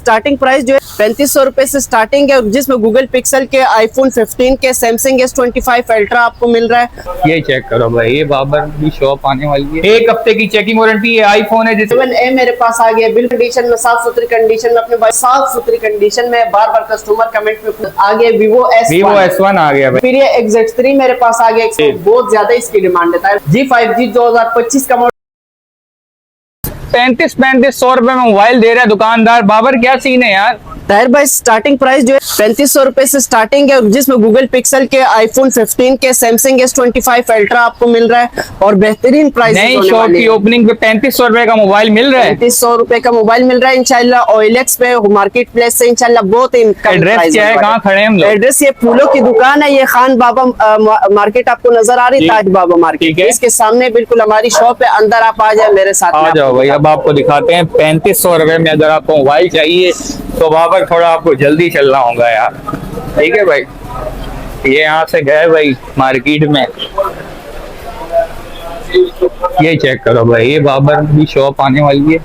Starting price जो है 3500 रुपए से स्टार्टिंग है, जिसमें गूगल पिक्सल के, आईफोन 15 के, सैमसंग S25 अल्ट्रा आपको मिल रहा है। ये चेक करो भाई, ये बाबर की शॉप आने वाली है, 1 हफ्ते की चेकिंग वारंटी है। आईफोन है जिसमें 7A मेरे पास आ गया, बिल्कुल कंडीशन में, साफ सुथरी कंडीशन में, अपने भाई साफ सुथरी कंडीशन में। बार बार कस्टमर कमेंट में आ गया Vivo S1 आ गया भाई। फिर ये X3 मेरे पास आ गया, बहुत ज्यादा इसकी डिमांड है। G5G 2025 का 3500 रुपए में मोबाइल दे रहा है दुकानदार। बाबर क्या सीन है यार। ताहिर भाई स्टार्टिंग प्राइस जो है 3500 रुपए से स्टार्टिंग है, जिसमें गूगल पिक्सल के, आईफोन 15 के, सैमसंग S25 अल्ट्रा आपको मिल रहा है और बेहतरीन प्राइस। नई शॉप की ओपनिंग पे 3500 रुपए का मोबाइल मिल रहा है। 3500 रुपए का मोबाइल मिल रहा है इंशाल्लाह। OLX पे, मार्केट प्लेस से इंशाल्लाह बहुत एड्रेस क्या है, कहाँ खड़े हैं हम लोग? एड्रेस ये फूलों की दुकान है, ये खान बाबा मार्केट आपको नजर आ रही है, ताज बाबा मार्केट, इसके सामने बिल्कुल हमारी शॉप है। अंदर आप आ जाए मेरे साथ, आ जाओ भाई। अब आपको दिखाते हैं 3500 रुपए में अगर आपको मोबाइल चाहिए तो बाबर थोड़ा आपको जल्दी चलना होगा यार। ठीक है भाई, ये यहाँ से गए भाई मार्केट में। ये चेक करो भाई, ये बाबर की शॉप आने वाली है।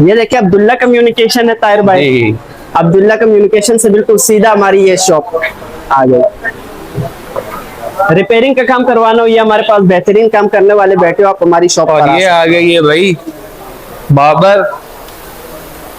ये देखिए अब्दुल्ला कम्युनिकेशन है ताहिर भाई, अब्दुल्ला कम्युनिकेशन से बिल्कुल सीधा हमारी ये शॉप आ गई। रिपेयरिंग का काम करवाना हो, ये हमारे पास बेहतरीन काम करने वाले बैठे हो आप हमारी शॉप पर। और ये आ गई है भाई बाबर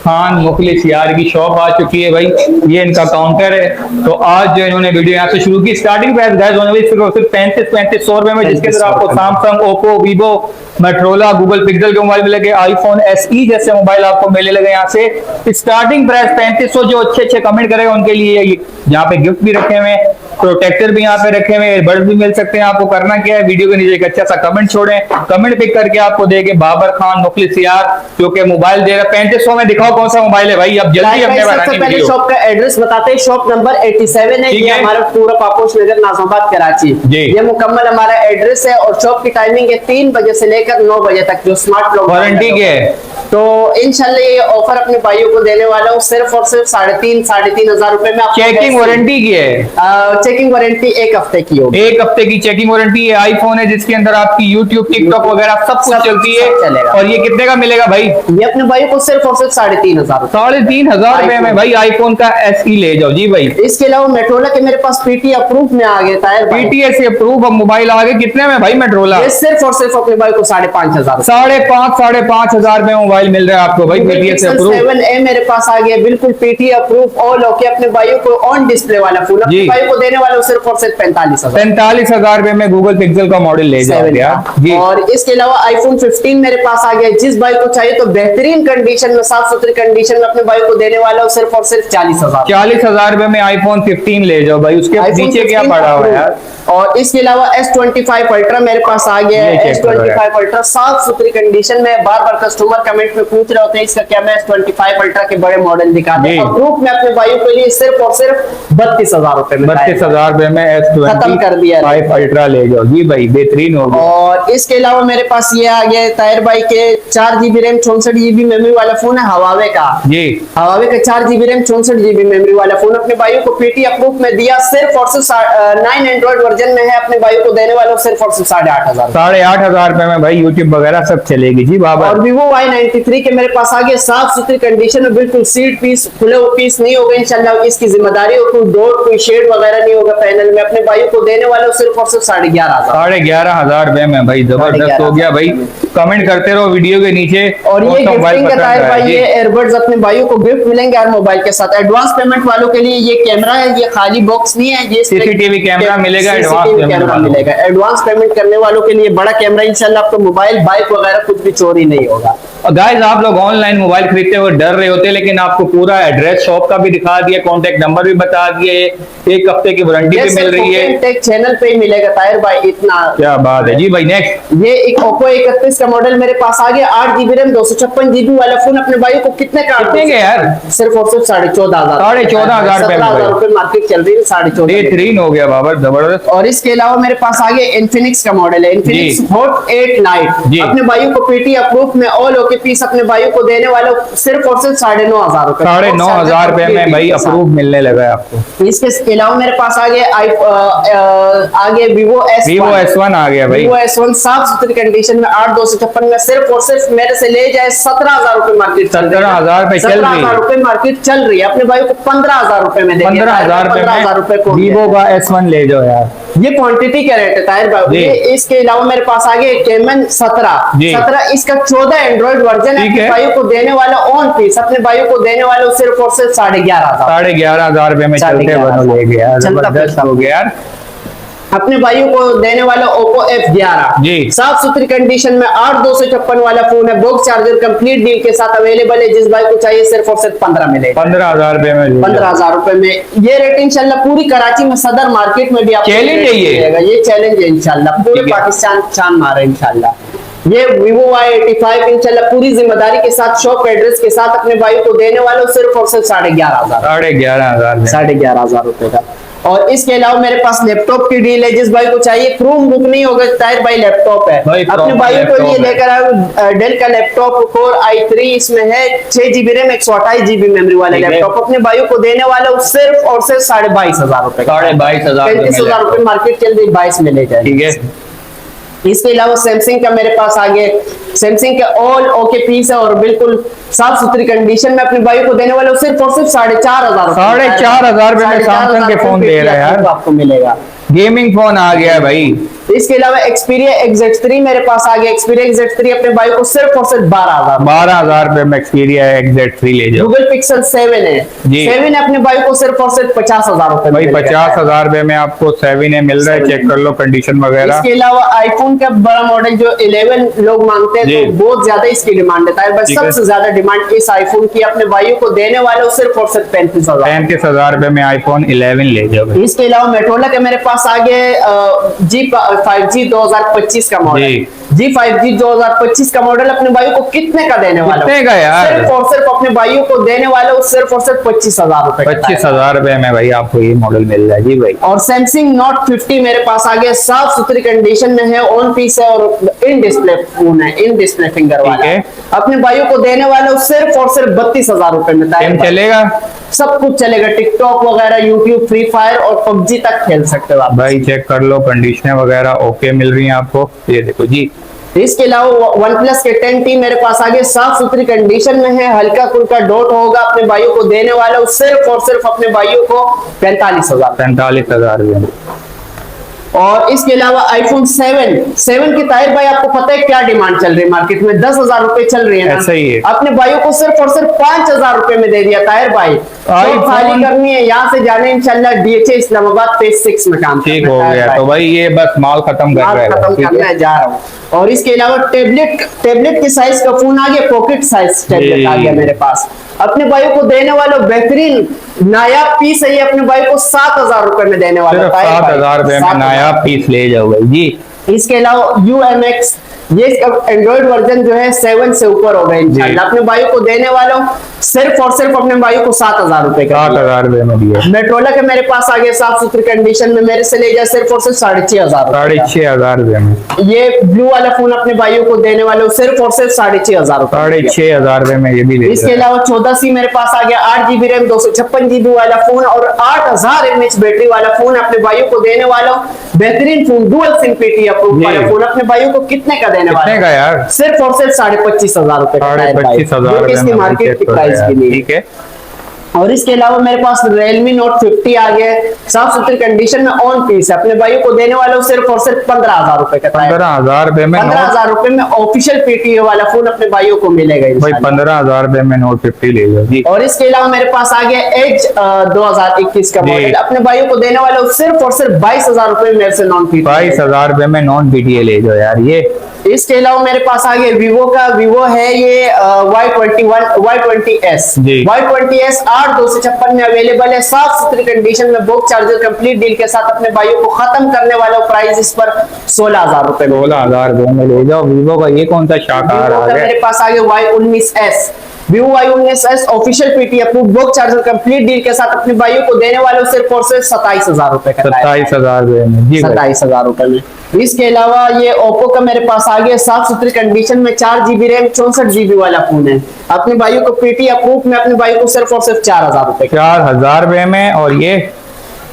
खान मुखलिस यार की शॉप आ चुकी है भाई। ये इनका काउंटर है। तो आज जो इन्होंने वीडियो यहाँ से शुरू की, स्टार्टिंग प्राइस गाइस होने वाली सिर्फ 3500 रुपए में, जिसके अंदर आपको Samsung, Oppo, Vivo, Motorola, Google pixel के मोबाइल मिलेंगे, आईफोन SE जैसे मोबाइल आपको मिलने लगे। यहाँ से स्टार्टिंग प्राइस 3500। जो अच्छे कमेंट करेगा उनके लिए यहाँ पे गिफ्ट भी रखे हुए हैं, प्रोटेक्टर भी यहाँ पे रखे हुए, एयरबड्स भी मिल सकते हैं। आपको करना क्या है, वीडियो के नीचे एक अच्छा सा कमेंट छोड़ें, कमेंट पिक करके आपको देंगे बाबर खान मुखलिस यार जो कि मोबाइल दे रहा है 3500 में। दिखाओ कौन सा मोबाइल है भाई, अब जल्दी हमने सबसे पहले शॉप का एड्रेस बताते हैं। शॉप नंबर 87 है, ये हमारा पूरा पापोश नगर नाज़िमाबाद कराची, ये मुकम्मल हमारा एड्रेस है। और शॉप की टाइमिंग है 3 बजे से लेकर 9 बजे तक, जो स्मार्ट लॉक वारंटी के है। तो इंशाल्लाह ये ऑफर अपने भाइयों को देने वाला हूँ सिर्फ और सिर्फ 3,500 रुपए में। चेकिंग वारंटी की है, चेकिंग वारंटी 1 हफ्ते की होगी, 1 हफ्ते की चेकिंग वारंटी है। आईफोन है जिसके अंदर आपकी यूट्यूब, टिकटॉक वगैरह सब कुछ चलती है। और ये कितने का मिलेगा भाई? ये अपने भाइयों को सिर्फ और सिर्फ 3,500 रुपए में भाई आईफोन का SE ले जाओ जी भाई। इसके अलावा मोटोरोला के मेरे पास PT अप्रूव में आ गया था, PTA से अप्रूव मोबाइल आ गए। कितने में भाई मोटोरोला? सिर्फ और सिर्फ अपने भाई को 5,500 5,500 में मोबाइल मिल रहा है आपको भाई PTA से अप्रूव। 7A मेरे पास आ गया, बिल्कुल PT अप्रूव ऑल ओके। अपने भाइयों को ऑन डिस्प्ले वाला फोन अपने भाइयों को देने वाला सिर्फ और सिर्फ 45,000 रुपए में गूगल पिक्सल का मॉडल ले जाओ। और इसके अलावा आईफोन 15 मेरे पास आ गया, जिस भाई को चाहिए तो बेहतरीन कंडीशन में, साफ सुथरी कंडीशन में अपने भाई को देने वाला हूँ सिर्फ और सिर्फ 40,000 रुपए में आईफोन 15 ले जाओ भाई। उसके नीचे क्या पड़ा हुआ है यार? और इसके अलावा S25 अल्ट्रा मेरे पास आ गया है। S25 अल्ट्रा साफ सुथरी कंडीशन में। बार बार कस्टमर कमेंट में पूछ रहे होते हैं इसका क्या, मैं S25 अल्ट्रा के बड़े मॉडल दिखा दूं। अप्रूव में अपने भाइयों के लिए सिर्फ और सिर्फ 32,000 रुपए में, 32,000 रुपए में खत्म कर दिया 5 अल्ट्रा ले जाओ जी भाई, बेहतरीन होगा। और इसके अलावा मेरे पास ये आ गया ताहिर भाई के 4GB रैम 64GB मेमोरी वाला फोन है हवावे का जी। हवावे का 4GB रैम 64GB मेमोरी वाला फोन अपने भाइयों को PT अप्रूव में दिया। सिर्फ और सिर्फ 9 एंड्रॉइड वर्जन में है, अपने भाइयों को देने वाला हूँ सिर्फ और सिर्फ 8,500 रुपए में भाई यूट्यूब वगैरह सब चलेगी जी बाबा। और Vivo Y93 के मेरे पास आ गया, साफ सुथरी कंडीशन में, बिल्कुल सीट पीस खुले पीस नहीं होगा इंशाल्लाह, इसकी जिम्मेदारी हो, कोई डॉट कोई शेड वगैरह नहीं होगा पैनल में। अपने भाइयों को देने वाला हूँ सिर्फ और सिर्फ 11,500 रुपए में भाई, जबरदस्त हो गया भाई। कमेंट करते रहो वीडियो के नीचे। और ये गिफ्टिंग का ताहिर भाई, ये एयरबड्स अपने भाइयों को गिफ्ट मिलेंगे हर मोबाइल के साथ। एडवांस पेमेंट वालों के लिए ये कैमरा है, ये खाली बॉक्स नहीं है, ये CCTV कैमरा मिलेगा, एडवांस पेमेंट करने वालों के लिए बड़ा कैमरा इंशाल्लाह। आपको मोबाइल, बाइक वगैरह कुछ भी चोरी नहीं होगा। गाइस आप लोग ऑनलाइन मोबाइल खरीदते हुए डर रहे होते, लेकिन आपको पूरा एड्रेस शॉप का भी दिखा दिया, कॉन्टेक्ट नंबर भी बता दिए, 1 हफ्ते की वारंटी भी मिल रही है। टेक चैनल पे ही मिलेगा ताहिर भाई, इतना क्या बात है जी भाई। नेक्स्ट ये एक Oppo A31 का मॉडल मेरे पास आ गया, 8GB रैम 256GB वाला फोन अपने भाई को कितने का यार? सिर्फ और सिर्फ 14,500 रुपए मार्केट चल रही है, 14,500 बेहतरीन हो गया बाबर, जबरदस्त। और इसके अलावा मेरे पास आ गया इन्फिनिक्स का मॉडल है, इन्फिनिक्स हॉट 8 लाइट अपने भाइयों को PT अप्रूव में ऑल ओके पीस अपने भाइयों को देने वाला सिर्फ और सिर्फ 9,500 रुपए, 9,500 रुपए में भाई अप्रूव मिलने लगा है आपको। इसके अलावा मेरे पास पास आगे आगे Vivo S1 आ गया भाई। Vivo S1 साफ सुथरी कंडीशन में 8,256 में सिर्फ और सिर्फ मेरे से ले जाए 17,000 रुपए मार्केट चल रही है। 17,000 रुपए चल रही है। 17,000 रुपए मार्केट चल रही है। अपने भाई को 15,000 रुपए में देंगे। 15,000 रुपए में Vivo का S1 ले जाओ यार। ये क्वांटिटी का रेट है ताहिर भाई। ये इसके अलावा मेरे पास आगे Camon 17 इसका 14 एंड्रॉइड वर्जन है। अपने भाइयों को देने वाला ऑन पीस अपने भाइयों को देने वाला सिर्फ और सिर्फ 11,500 रुपए में चलते बनो ले गया। जबरदस्त हो गया यार। अपने भाइयों को देने वाला Oppo F11 साफ सुथरी कंडीशन में 8,256 वाला फोन है। बॉक्स चार्जर कंप्लीट डील के साथ अवेलेबल है। जिस भाई को चाहिए सिर्फ और सिर्फ 15 मिलेगा। 15,000 रुपए में 15,000 रुपए में ये रेट इंशाल्लाह पूरी कराची में सदर मार्केट में भी आपको चैलेंज है ये चैलेंज है इंशाल्लाह पूरे पाकिस्तान चांद मारे इंशाल्लाह। ये Vivo Y85 इंशाल्लाह पूरी जिम्मेदारी के साथ शॉप एड्रेस के साथ अपने भाई को देने वालों सिर्फ और सिर्फ 11,500 रुपए का। और इसके अलावा मेरे पास लैपटॉप की डील है। जिस भाई को चाहिए क्रोम बुक नहीं होगा ताहिर भाई लैपटॉप है अपने भाइयों को ये लेकर आए। डेल का लैपटॉप Core i3 इसमें है 6GB रैम 128GB मेमोरी वाले लैपटॉप अपने भाइयों को देने वाला सिर्फ और सिर्फ 22,500 रुपए। 35,000 रुपए मार्केट चल रही 22 में ले जाए। ठीक है। इसके अलावा सैमसंग का मेरे पास आगे सैमसंग का ऑल ओके पीस है और बिल्कुल साफ सुथरी कंडीशन में अपने भाइयों को देने वाले सिर्फ और सिर्फ 4,500 रुपए में सैमसंग के फोन दे रहा है यार। आपको मिलेगा गेमिंग फोन आ गया भाई। इसके अलावा Xperia XZ3 मेरे पास आ गया। Xperia XZ3 अपने भाई को सिर्फ और सिर्फ 12,000 रुपए में Xperia XZ3 ले जाओ। Google Pixel 7 है 7 अपने भाई को सिर्फ और सिर्फ 50,000 रुपए भाई 50,000 रुपए में आपको 7 में मिल रहा है। चेक कर लो कंडीशन वगैरह। इसके अलावा आईफोन का बड़ा मॉडल जो 11 लोग मांगते हैं तो बहुत ज्यादा इसकी डिमांड है बस सबसे ज्यादा डिमांड इस आईफोन की अपने भाइयों को देने वाले सिर्फ और सिर्फ 35,000 रुपए में iPhone 11 ले जाओ। इसके अलावा मेटोला के मेरे पास आगे G5G 2025 का मॉडल G5G 2025 का मॉडल अपने भाइयों को कितने का देने वाला है यार? सिर्फ और सिर्फ अपने भाइयों को देने वाले सिर्फ और सिर्फ 25,000 रुपए 25,000 रुपए में भाई आपको ये मॉडल मिल रहा है जी भाई। और Samsung Note 50 मेरे पास आ गया साफ सुथरी कंडीशन में है ऑन पीस है और इन डिस्प्ले फोन है इन डिस्प्ले फिंगर वाला है अपने भाइयों को देने वाले सिर्फ और सिर्फ 32,000 रुपए में चलेगा। सब कुछ चलेगा टिकटॉक वगैरह यूट्यूब फ्री फायर और PUBG तक खेल सकते हो आप भाई। चेक कर लो कंडीशनें वगैरह ओके मिल रही हैं आपको। ये देखो जी। इसके अलावा OnePlus के 10T मेरे पास आगे साफ सुथरी कंडीशन में है। हल्का फुल्का डॉट होगा अपने भाइयों को देने वाला सिर्फ और सिर्फ अपने भाइयों को 45,000 और इसके अलावा iPhone 7 की ताहिर भाई आपको पता है क्या डिमांड चल रही है मार्केट में 10,000 रुपए चल रही है ना। सही है। अपने भाइयों को सिर्फ और सिर्फ 5,000 रुपए में दे दिया ताहिर भाई। खाली करनी है यहाँ से जाने इंशाल्लाह DHA इस्लामाबाद फेज 6 में काम ठीक हो गया। तो भाई ये बस माल खत्म करने जा रहा हूँ। और इसके अलावा टेबलेट के साइज का फोन आ गया पॉकेट साइज टेबलेट आ गया मेरे पास अपने भाइयों को देने वाला बेहतरीन नायाब पीस है। ये अपने भाई को 7,000 रुपए में देने वाला 7,000 रुपए में नायाब पीस ले जाओ भाई जी। इसके अलावा UMX ये एंड्रॉइड वर्जन जो है 7 से ऊपर हो गए इंशाल्लाह अपने भाइयों को देने वालों सिर्फ और सिर्फ अपने भाइयों को 7,000 रुपए का 7,000 रुपए में दिया। मेट्रोला के मेरे पास आ गया साफ सुथरी कंडीशन में मेरे से ले जाए सिर्फ और सिर्फ 6,500 रुपए में। ये ब्लू वाला फोन अपने भाइयों को देने वाले सिर्फ और सिर्फ 6,500 रुपए 6,500 रुपए में ये भी ले। इसके अलावा 14C मेरे पास आ गया 8GB रैम 256GB वाला फोन और 8,000 mAh बैटरी वाला फोन अपने भाइयों को देने वाला बेहतरीन phone dual SIM PT approve वाला फोन अपने भाइयों को कितने का देने वाला है यार? सिर्फ और सिर्फ 25,500 रुपए 25,000 इसकी मार्केट की प्राइस के लिए। ठीक है। और इसके अलावा मेरे पास Realme Note 50 आ गया साफ सुथरी कंडीशन में ऑन पीस है अपने भाइयों को देने वाला सिर्फ और सिर्फ 15,000 रुपए का 15,000 रुपए में 15,000 रुपए में ऑफिशियल PTA वाला फोन अपने भाइयों को मिलेगा भाई। 15,000 रुपए में Note 50 ले लो जी। और इसके अलावा मेरे पास आ गया Edge 2021 का मॉडल अपने भाइयों को देने वाला सिर्फ और सिर्फ 22,000 रुपए मेरे से नॉन PTA 22,000 रुपए में नॉन PTA ले जाओ यार ये। इसके अलावा मेरे पास आ गया Vivo है ये Y20S 8,256 में अवेलेबल है साफ सुथरी कंडीशन में बॉक्स चार्जर कंप्लीट डील के साथ अपने भाइयों को खत्म करने वाला प्राइस इस पर 16,000 रुपए 16,000 रुपए में ले जाओ। Vivo का ये कौन सा शानदार आ गया? मेरे पास आ गया Y19S Vivo Y19S official PT approve box charger complete deal के साथ अपने भाइयों को देने वाले सिर्फ और सिर्फ 27,000 रुपए का 27,000 रुपए में जी 27,000 रुपए में। इसके अलावा ये Oppo का मेरे पास आ गया साफ सुथरी कंडीशन में 4GB रैम 64GB वाला फोन है अपने भाइयों को PT अप्रूव में अपने भाइयों को सिर्फ और सिर्फ 4,000 रुपए 4,000 रुपए में। और ये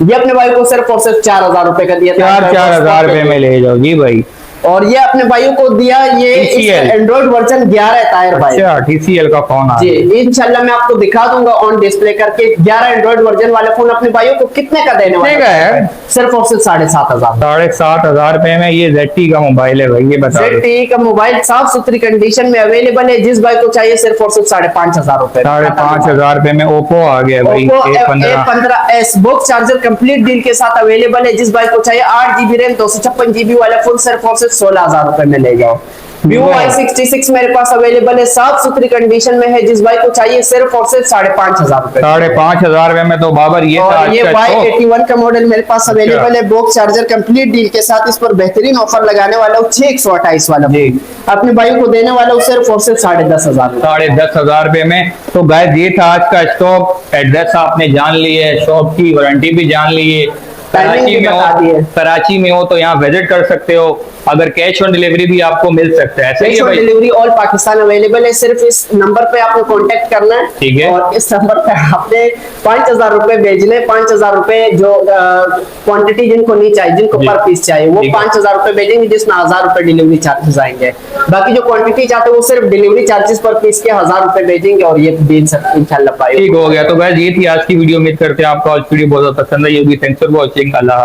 ये अपने भाई को सिर्फ और सिर्फ 4,000 रुपए का दिया था। 4,000 रुपए में ले जाओ जी भाई। और ये अपने भाइयों को दिया, ये TCL एंड्रॉइड वर्जन 11 है ताहिर भाई। अच्छा, TCL का फोन आ जी इंशाल्लाह मैं आपको दिखा दूंगा ऑन डिस्प्ले करके। 11 एंड्रॉइड वर्जन वाला फोन अपने भाइयों को कितने का देने वाला है? सिर्फ और सिर्फ 7,500। 7,500 रुपए में ये ZTE का मोबाइल है भाई, ये बता दो। ZTE का मोबाइल साफ सुथरी कंडीशन में अवेलेबल है। जिस भाई को चाहिए सिर्फ और सिर्फ 5,500 रुपए। 5,500 रुपए में ओप्पो आ गया भाई, A15s box charger complete deal के साथ अवेलेबल है। जिस भाई को चाहिए 8GB रैम 256GB वाला फोन सिर्फ और सिर्फ 16,000 रुपए में ले जाओ। Vivo Y66 मेरे पास अवेलेबल है, साफ सुथरी कंडीशन में है। जिस भाई को चाहिए सिर्फ और सिर्फ 5,500 रुपए। 5,500 रुपए में तो बाबर ये था। ये Y81 का मॉडल मेरे पास अवेलेबल है, बॉक्स चार्जर कंप्लीट डील के साथ। इस पर बेहतरीन ऑफर लगाने वाला हूँ 6/128 वाला अपने भाई को देने वाला हूँ सिर्फ और सिर्फ 10,500। 10,500 रुपए में। तो गाइस ये था आज का स्टॉक। एड्रेस आपने जान लिए, शॉप की वारंटी भी जान लिए। कराची में हो तो यहाँ विजिट कर सकते हो। अगर कैश ऑन डिलीवरी भी आपको मिल सकता है। Cash on delivery all Pakistan available है। सिर्फ इस नंबर पे आपको कांटेक्ट करना है, ठीक है। और इस नंबर पे आपने 5,000 रुपए भेजने। 5,000 रुपए जो क्वांटिटी जिनको नहीं चाहिए, जिनको पर पीस चाहिए, वो 5,000 रुपए भेजेंगे, जिसमें 1,000 रुपए डिलीवरी चार्जेस आएंगे। बाकी जो क्वांटिटी चाहते हैं वो सिर्फ डिलीवरी चार्जेस पर पीस के 1,000 रुपए भेजेंगे और ये भेज सकते इंशाल्लाह। ठीक हो गया। तो गाइस ये थी आज की वीडियो। उम्मीद करते हैं आपको आज वीडियो बहुत पसंद आई होगी। Thanks for watching. अल्लाह।